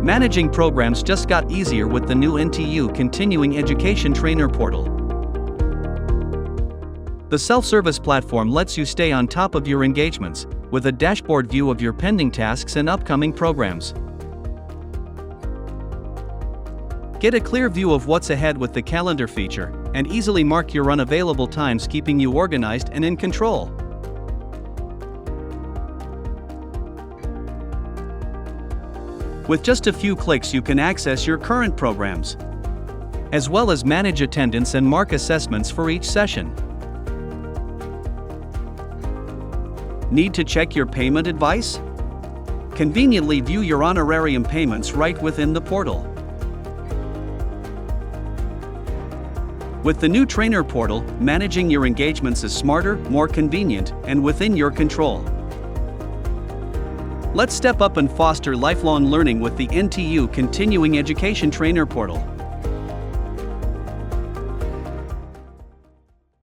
Managing programs just got easier with the new NTU Continuing Education Trainer Portal. The self-service platform lets you stay on top of your engagements, with a dashboard view of your pending tasks and upcoming programs. Get a clear view of what's ahead with the calendar feature, and easily mark your unavailable times, keeping you organized and in control. With just a few clicks, you can access your current programs, as well as manage attendance and mark assessments for each session. Need to check your payment advice? Conveniently view your honorarium payments right within the portal. With the new Trainer Portal, managing your engagements is smarter, more convenient, and within your control. Let's step up and foster lifelong learning with the NTU Continuing Education Trainer Portal.